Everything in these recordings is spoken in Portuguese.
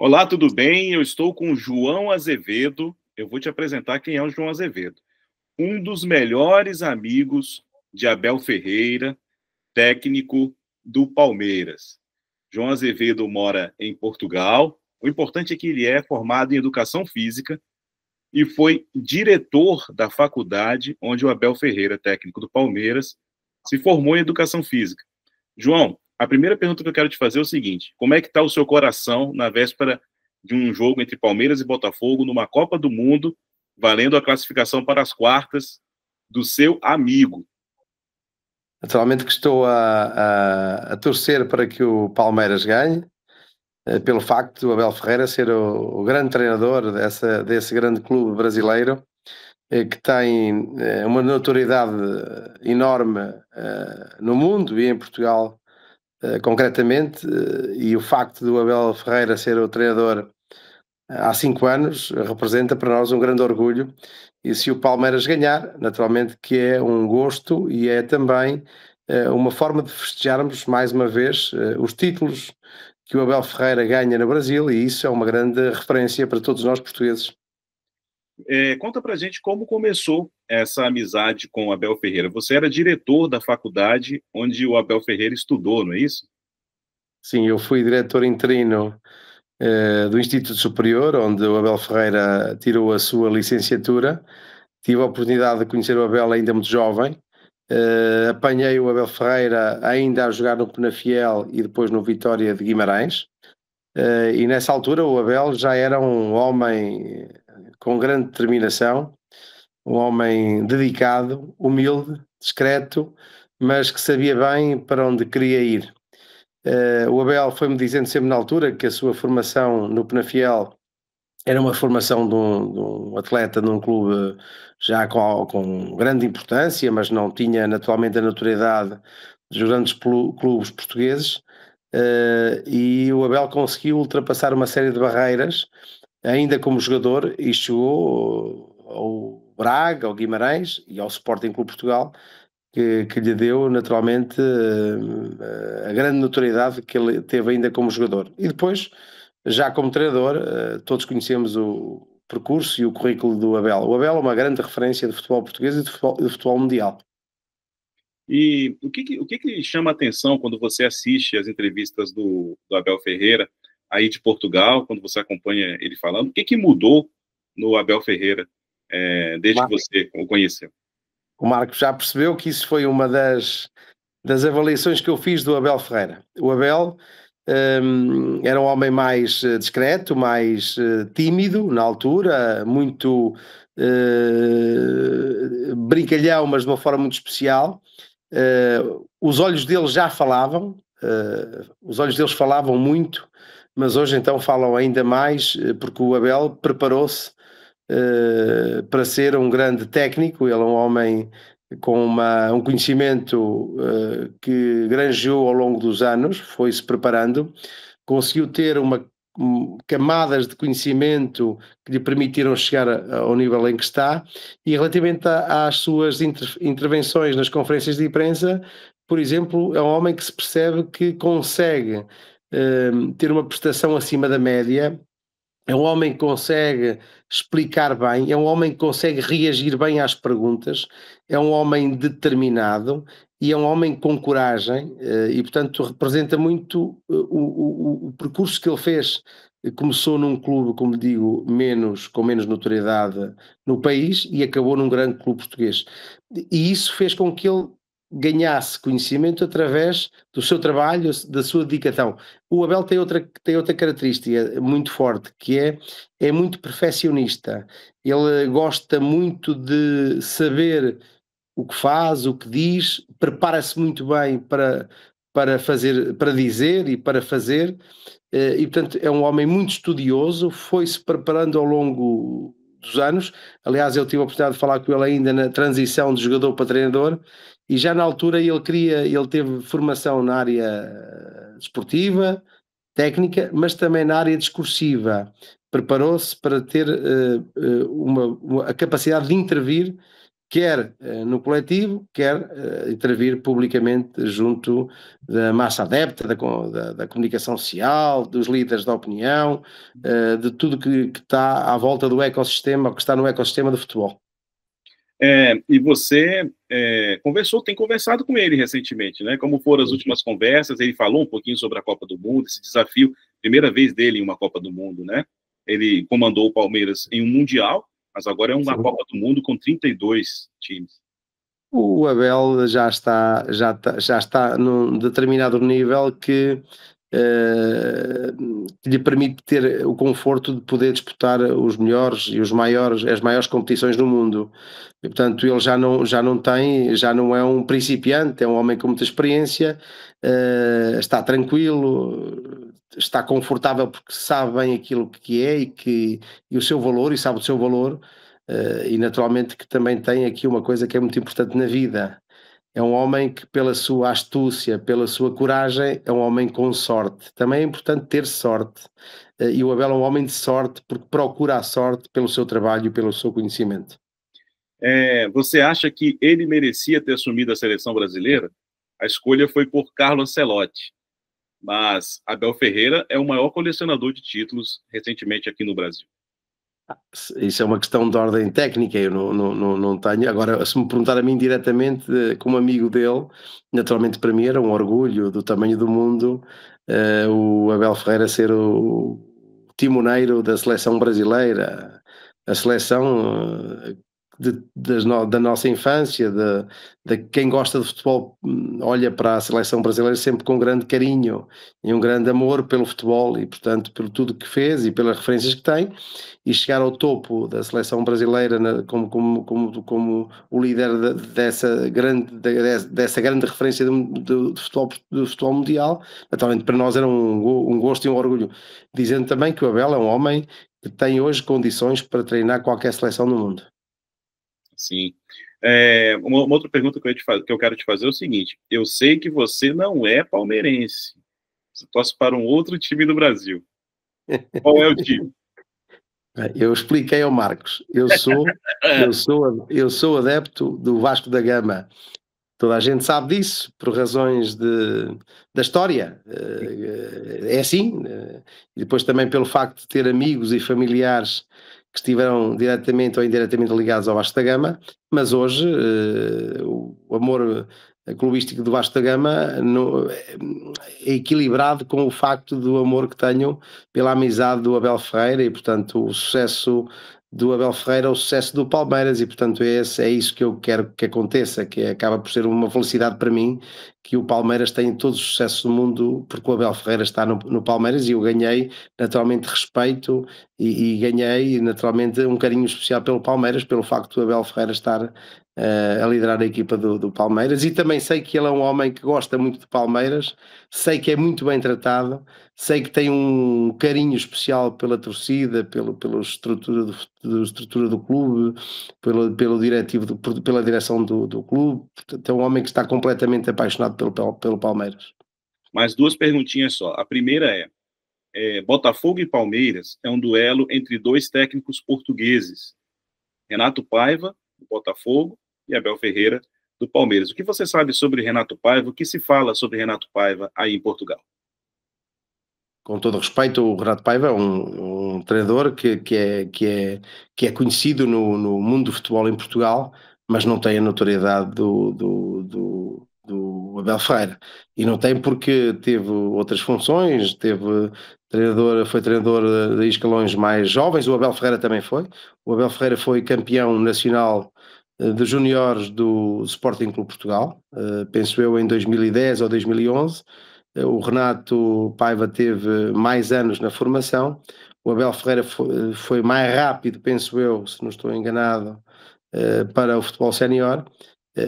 Olá, tudo bem? Eu estou com o João Azevedo. Eu vou te apresentar quem é o João Azevedo. Um dos melhores amigos de Abel Ferreira, técnico do Palmeiras. João Azevedo mora em Portugal. O importante é que ele é formado em educação física e foi diretor da faculdade onde o Abel Ferreira, técnico do Palmeiras, se formou em educação física. João, a primeira pergunta que eu quero te fazer é o seguinte: como é que está o seu coração na véspera de um jogo entre Palmeiras e Botafogo numa Copa do Mundo, valendo a classificação para as quartas do seu amigo? Naturalmente que estou a torcer para que o Palmeiras ganhe, pelo facto do Abel Ferreira ser o grande treinador desse grande clube brasileiro, que tem uma notoriedade enorme no mundo e em Portugal concretamente, e o facto do Abel Ferreira ser o treinador há 5 anos representa para nós um grande orgulho. E se o Palmeiras ganhar, naturalmente que é um gosto e é também uma forma de festejarmos mais uma vez os títulos que o Abel Ferreira ganha no Brasil, e isso é uma grande referência para todos nós portugueses. Conta pra gente como começou essa amizade com o Abel Ferreira. Você era diretor da faculdade onde o Abel Ferreira estudou, não é isso? Sim, eu fui diretor interino do Instituto Superior, onde o Abel Ferreira tirou a sua licenciatura. Tive a oportunidade de conhecer o Abel ainda muito jovem. Apanhei o Abel Ferreira ainda a jogar no Penafiel e depois no Vitória de Guimarães. E nessa altura o Abel já era um homem com grande determinação, um homem dedicado, humilde, discreto, mas que sabia bem para onde queria ir. O Abel foi-me dizendo sempre na altura que a sua formação no Penafiel era uma formação de um atleta num clube já com grande importância, mas não tinha naturalmente a notoriedade dos grandes clubes portugueses, e o Abel conseguiu ultrapassar uma série de barreiras, ainda como jogador, e chegou ao Braga, ao Guimarães e ao Sporting Clube Portugal, que lhe deu naturalmente a grande notoriedade que ele teve ainda como jogador. E depois, já como treinador, todos conhecemos o percurso e o currículo do Abel. O Abel é uma grande referência de futebol português e de futebol mundial. E o que chama a atenção quando você assiste as entrevistas do Abel Ferreira aí de Portugal, quando você acompanha ele falando? O que mudou no Abel Ferreira desde que você o conheceu? O Marco já percebeu que isso foi uma das avaliações que eu fiz do Abel Ferreira. O Abel era um homem mais discreto, mais tímido na altura, muito brincalhão, mas de uma forma muito especial. Os olhos dele já falavam, os olhos deles falavam muito, mas hoje então falam ainda mais, porque o Abel preparou-se para ser um grande técnico. Ele é um homem com um conhecimento que granjeou ao longo dos anos, foi-se preparando, conseguiu ter camadas de conhecimento que lhe permitiram chegar ao nível em que está. E relativamente às suas intervenções nas conferências de imprensa, por exemplo, é um homem que se percebe que consegue ter uma prestação acima da média. É um homem que consegue explicar bem, é um homem que consegue reagir bem às perguntas, é um homem determinado e é um homem com coragem, e portanto representa muito o percurso que ele fez. Começou num clube, como digo, com menos notoriedade no país, e acabou num grande clube português. E isso fez com que ele ganhasse conhecimento através do seu trabalho, da sua dedicação. O Abel tem outra característica muito forte, que é muito perfeccionista. Ele gosta muito de saber o que faz, o que diz, prepara-se muito bem para fazer, para dizer e para fazer, e portanto é um homem muito estudioso, foi-se preparando ao longo dos anos. Aliás, eu tive a oportunidade de falar com ele ainda na transição de jogador para treinador, e já na altura ele teve formação na área desportiva, técnica, mas também na área discursiva. Preparou-se para ter a capacidade de intervir quer no coletivo, quer intervir publicamente junto da massa adepta, da comunicação social, dos líderes da opinião, de tudo que está à volta do ecossistema, que está no ecossistema do futebol. E você tem conversado com ele recentemente, né? Como foram as últimas conversas? Ele falou um pouquinho sobre a Copa do Mundo, esse desafio, primeira vez dele em uma Copa do Mundo, né? Ele comandou o Palmeiras em um Mundial, mas agora é uma Sim. Copa do Mundo com 32 times. O Abel já está num determinado nível que lhe permite ter o conforto de poder disputar os melhores e as maiores competições do mundo. E, portanto, ele já não é um principiante, é um homem com muita experiência, está tranquilo, está confortável porque sabe bem aquilo que é e o seu valor, e sabe o seu valor. E naturalmente que também tem aqui uma coisa que é muito importante na vida. É um homem que, pela sua astúcia, pela sua coragem, é um homem com sorte. Também é importante ter sorte. E o Abel é um homem de sorte porque procura a sorte pelo seu trabalho e pelo seu conhecimento. Você acha que ele merecia ter assumido a seleção brasileira? A escolha foi por Carlo Ancelotti, mas Abel Ferreira é o maior colecionador de títulos recentemente aqui no Brasil. Isso é uma questão de ordem técnica, eu não tenho. Agora, se me perguntar a mim diretamente, como amigo dele, naturalmente para mim era um orgulho do tamanho do mundo, o Abel Ferreira ser o timoneiro da seleção brasileira, a seleção da nossa infância, de quem gosta de futebol olha para a seleção brasileira sempre com grande carinho e um grande amor pelo futebol e, portanto, por tudo que fez e pelas referências que tem, e chegar ao topo da seleção brasileira como o líder dessa grande referência do futebol mundial, naturalmente para nós era um gosto e um orgulho. Dizendo também que o Abel é um homem que tem hoje condições para treinar qualquer seleção no mundo. Sim. Uma outra pergunta que eu quero te fazer é o seguinte: eu sei que você não é palmeirense, você torce para um outro time do Brasil. Qual é o time? Eu expliquei ao Marcos, eu sou adepto do Vasco da Gama. Toda a gente sabe disso, por razões da história. É assim. E depois também pelo facto de ter amigos e familiares que estiveram diretamente ou indiretamente ligados ao Vasco da Gama, mas hoje o amor clubístico do Vasco da Gama é equilibrado com o facto do amor que tenho pela amizade do Abel Ferreira e, portanto, o sucesso do Abel Ferreira, o sucesso do Palmeiras, e portanto é isso que eu quero que aconteça, que acaba por ser uma felicidade para mim que o Palmeiras tenha todos os sucessos do mundo, porque o Abel Ferreira está no Palmeiras e eu ganhei naturalmente respeito e ganhei naturalmente um carinho especial pelo Palmeiras, pelo facto do Abel Ferreira estar a liderar a equipa do Palmeiras, e também sei que ele é um homem que gosta muito de Palmeiras, sei que é muito bem tratado, sei que tem um carinho especial pela torcida, pela estrutura do clube, pelo diretivo, pela direção do clube. Portanto, é um homem que está completamente apaixonado pelo Palmeiras. Mais duas perguntinhas só. A primeira Botafogo e Palmeiras é um duelo entre dois técnicos portugueses, Renato Paiva, do Botafogo, e Abel Ferreira, do Palmeiras. O que você sabe sobre Renato Paiva? O que se fala sobre Renato Paiva aí em Portugal? Com todo respeito, o Renato Paiva é um treinador que é conhecido no mundo do futebol em Portugal, mas não tem a notoriedade do Abel Ferreira. E não tem porque teve outras funções, foi treinador de escalões mais jovens, o Abel Ferreira também foi. O Abel Ferreira foi campeão nacional de juniores do Sporting Clube Portugal, penso eu em 2010 ou 2011. O Renato Paiva teve mais anos na formação, o Abel Ferreira foi mais rápido, penso eu, se não estou enganado, para o futebol sénior,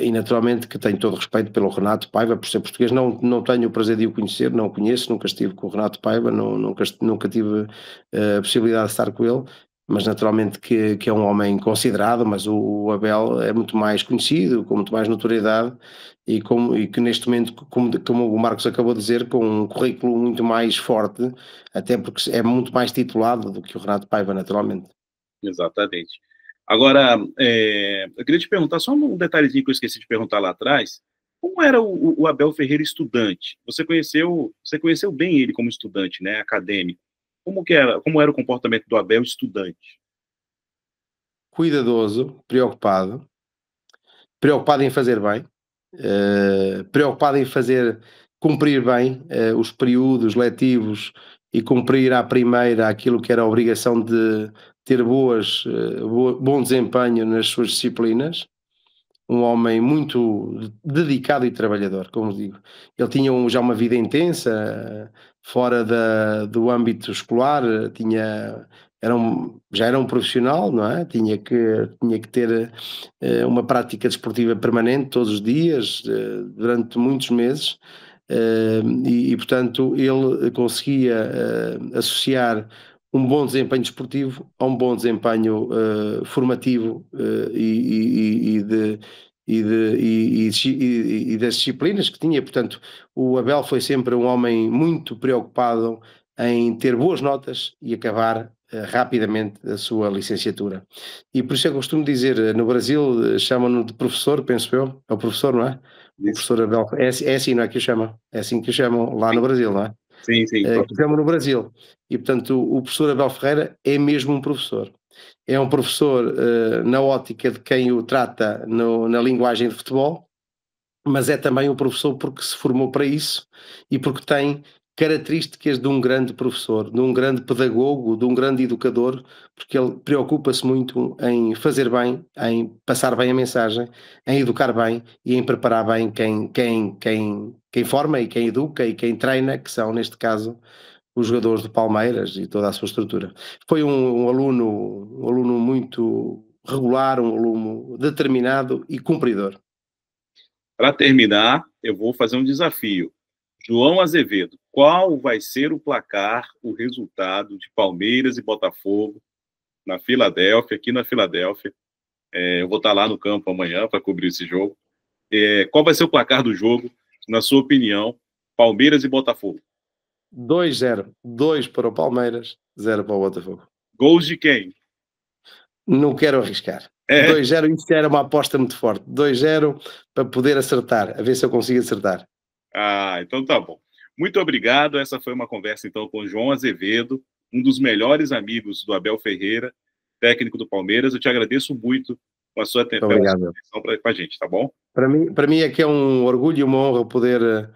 e naturalmente que tenho todo o respeito pelo Renato Paiva, por ser português. Não tenho o prazer de o conhecer, não o conheço, nunca estive com o Renato Paiva, nunca tive a possibilidade de estar com ele, mas naturalmente que é um homem considerado, mas o Abel é muito mais conhecido, com muito mais notoriedade, e que neste momento, como o Marcos acabou de dizer, com um currículo muito mais forte, até porque é muito mais titulado do que o Renato Paiva, naturalmente. Exatamente. Agora, eu queria te perguntar só um detalhezinho que eu esqueci de perguntar lá atrás. Como era o Abel Ferreira estudante? Você conheceu bem ele como estudante, né, acadêmico. Como era o comportamento do Abel estudante? Cuidadoso, preocupado em fazer bem, preocupado em fazer cumprir bem os períodos letivos e cumprir à primeira aquilo que era a obrigação de ter bom desempenho nas suas disciplinas. Um homem muito dedicado e trabalhador, como digo. Ele tinha já uma vida intensa, fora do âmbito escolar, já era um profissional, não é? Tinha que ter uma prática desportiva permanente todos os dias, durante muitos meses, portanto, ele conseguia associar um bom desempenho desportivo a um bom desempenho formativo e das disciplinas que tinha. Portanto, o Abel foi sempre um homem muito preocupado em ter boas notas e acabar rapidamente a sua licenciatura. E por isso eu costumo dizer, no Brasil chamam-no de professor, penso eu, é o professor, não é? O Isso. professor Abel, é assim, não é que o chamam? É assim que o chamam lá no Brasil, não é? Sim, sim. Que o chamam no Brasil. E, portanto, o professor Abel Ferreira é mesmo um professor. É um professor na ótica de quem o trata na linguagem de futebol, mas é também um professor porque se formou para isso e porque tem características de um grande professor, de um grande pedagogo, de um grande educador, porque ele preocupa-se muito em fazer bem, em passar bem a mensagem, em educar bem e em preparar bem quem forma e quem educa e quem treina, que são, neste caso, os jogadores do Palmeiras e toda a sua estrutura. Foi um aluno muito regular, um aluno determinado e cumpridor. Para terminar, eu vou fazer um desafio. João Azevedo, qual vai ser o placar, o resultado de Palmeiras e Botafogo na Filadélfia, aqui na Filadélfia? Eu vou estar lá no campo amanhã para cobrir esse jogo. Qual vai ser o placar do jogo, na sua opinião, Palmeiras e Botafogo? 2-0, 2 para o Palmeiras, 0 para o Botafogo. Gols de quem? Não quero arriscar. É. 2-0, isto era uma aposta muito forte. 2-0 para poder acertar, a ver se eu consigo acertar. Então tá bom. Muito obrigado. Essa foi uma conversa, então, com João Azevedo, um dos melhores amigos do Abel Ferreira, técnico do Palmeiras. Eu te agradeço muito pela sua Muito obrigado. atenção com a gente, tá bom? Para mim é que é um orgulho e uma honra poder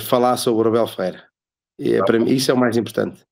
falar sobre o Abel Ferreira. Para mim, isso é o mais importante.